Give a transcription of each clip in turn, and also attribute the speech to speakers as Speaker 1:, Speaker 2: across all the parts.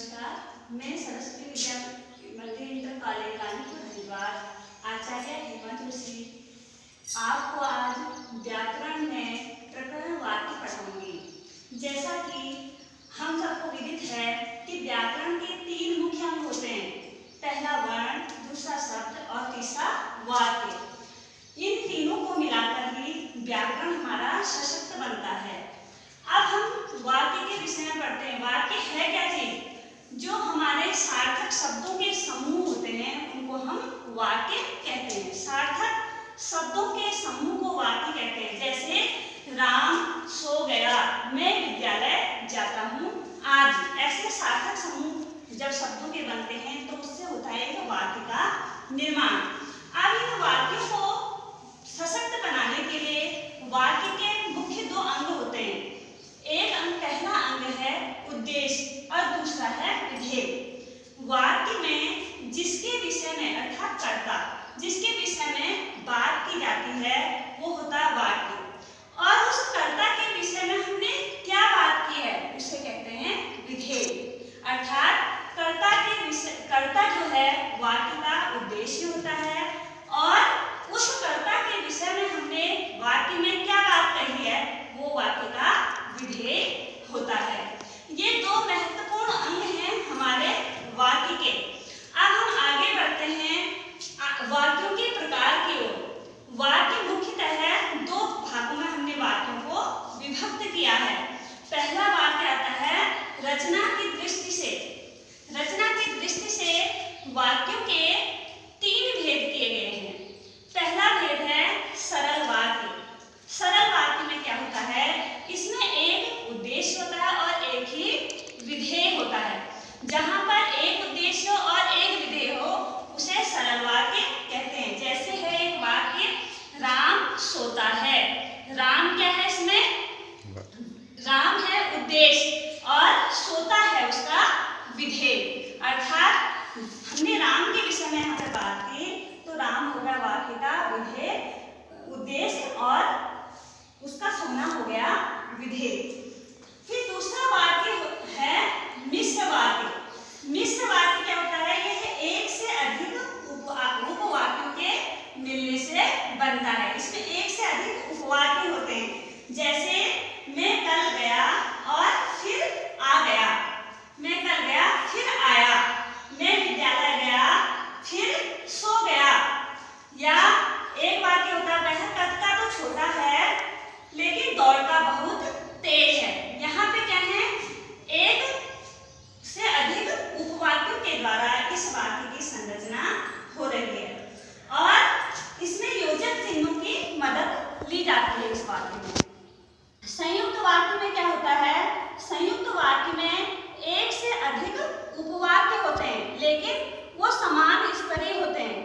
Speaker 1: नमस्कार, मैं सरस्वती विद्या मंदिर इंटर कॉलेज कानपुर हरिद्वार आचार्य हेमंत ऋषि आपको आज व्याकरण में प्रकरण वाक्य पढ़ाऊंगी। जैसा कि हम सबको विदित है कि व्याकरण के तीन मुख्य अंग होते हैं, पहला वर्ण, दूसरा शब्द और तीसरा वाक्य। इन तीनों को मिलाकर ही व्याकरण हमारा सशक्त बनता है। अब हम वाक्य के विषय में पढ़ते हैं। वाक्य है क्या चीज? जो हमारे सार्थक शब्दों के समूह होते हैं उनको हम वाक्य कहते हैं। सार्थक शब्दों के समूह को वाक्य कहते हैं। जैसे राम सो गया, मैं विद्यालय जाता हूँ आदि। ऐसे सार्थक समूह जब शब्दों के बनते हैं तो उससे होता है एक वाक्य का निर्माण। अब इन वाक्यों को सशक्त बनाने के लिए वाक्य के मुख्य दो अंग होते हैं। एक अंग, पहला अंग है उद्देश्य और दूसरा है विधेय। वाक्य में जिसके विषय में अर्थात कर्ता, जिसके विषय में बात की जाती है वो होता है वाक्य। और उस कर्ता के विषय में हमने क्या बात की है उसे कहते हैं विधेय। अर्थात कर्ता जो है वाक्य का उद्देश्य होता है और उस कर्ता के विषय में हमने वाक्य में क्या बात कही है वो वाक्य का विधेय होता है। ये दो महत्वपूर्ण अंग हैं हमारे वाक्य के। अब हम आगे बढ़ते हैं वाक्यों के प्रकार की ओर। वाक्य मुख्यतः दो भागों में हमने वाक्यों को विभक्त किया है। पहला वाक्य आता है रचना की दृष्टि से। रचना की दृष्टि से वाक्यों के तीन भेद किए गए हैं। पहला भेद है सरल वाक्य। सरल वाक्य में क्या होता है, इसमें एक उद्देश्य होता है और एक ही विधेय होता है। जहां पर एक उद्देश्य और एक विधेय हो उसे सरल वाक्य कहते हैं। जैसे है एक वाक्य राम सोता है। राम क्या है इसमें? राम है उद्देश्य और सोता है उसका विधेय। अर्थात हमने राम के विषय में यहाँ पर बात की तो राम होगा वाक्य का विधेय, उद्देश्य और उसका सोना हो गया विधेय। फिर दूसरा वाक्य है मिश्र वाक्य। मिश्र वाक्य क्या होता है? यह एक से अधिक उपवाक्यों के मिलने से बनता है। इसमें एक से अधिक उपवाक्य होते हैं। जैसे मैं कल गया और फिर आ गया, मैं कल गया फिर आया, मैं विद्यालय गया फिर सो गया। या एक वाक्य होता है वह कद का तो छोटा है लेकिन दौड़ता बहुत तेज है। यहाँ पे क्या है, एक से अधिक उपवाक्यों के द्वारा इस वाक्य की संरचना हो रही है और इसमें योजक चिन्हों की मदद ली जाती है। इस वाक्य में संयुक्त वाक्य में क्या होता है, संयुक्त वाक्य में एक से अधिक उपवाक्य होते हैं लेकिन वो समान स्तरीय होते हैं।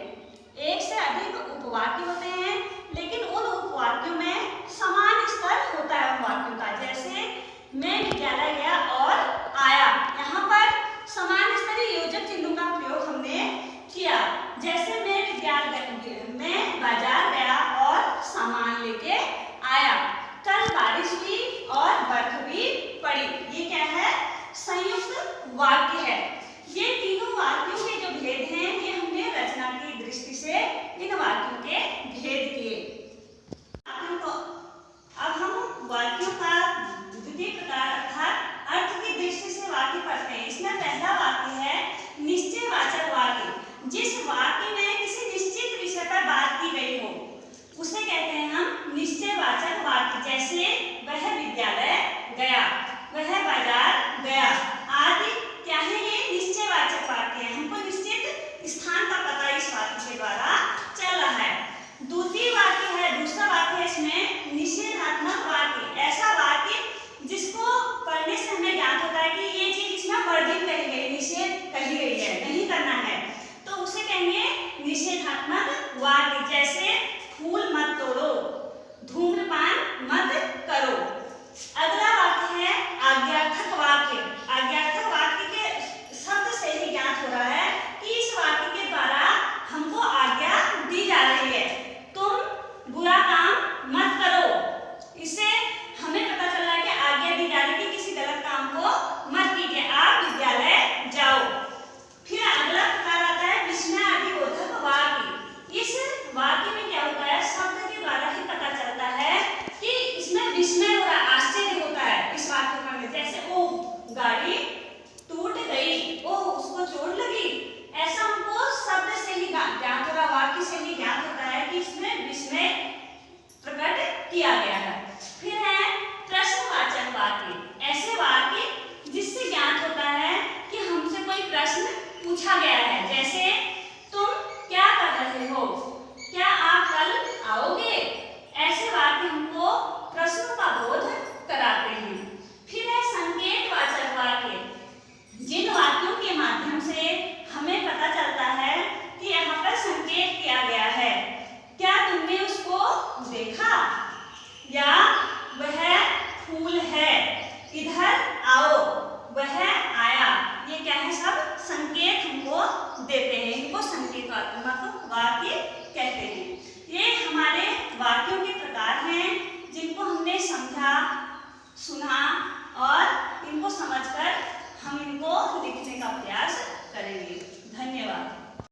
Speaker 1: एक से अधिक उपवाक्य होते हैं लेकिन उन उपवाक्यों में समान स्तर होता है उन वाक्यों का। जैसे मैं विद्यालय गया और आया, यहाँ पर समान स्तरीय योजक चिन्हों का प्रयोग हमने किया। जैसे मैं बाजार गया और सामान लेके आया, कल बारिश हुई और बर्फ भी पड़ी। ये क्या है? संयुक्त वाक्य है। ये तीनों वाक्यों के जो भेद हैं ये हमने रचना की दृष्टि से इन वाक्यों के भेद किए। अब हम वाक्यों का द्वितीय प्रकार अर्थात अर्थ की दृष्टि से वाक्य पढ़ते हैं। इसमें पहला वाक्य है निश्चयवाचक वाक्य। जिस वाक्य में किसी निश्चित विषय पर बात की गई हो उसे कहते हैं हम निश्चयवाचक वाक्य। जैसे वह विद्यालय गया, वह बाजार गया आदि। क्या है ये? निश्चयवाचक वाक्य है। हमको निश्चित स्थान का पता इस वाक्य के द्वारा चल रहा है। दूसरा वाक्य है इसमें निषेधात्मक वाक्य। ऐसा वाक्य जिसको पढ़ने से हमें ज्ञात होता है कि ये चीज इसमें वर्जित कही गई, निषेध कही गई है, नहीं करना है, तो उसे कहेंगे निषेधात्मक वाक्य। जैसे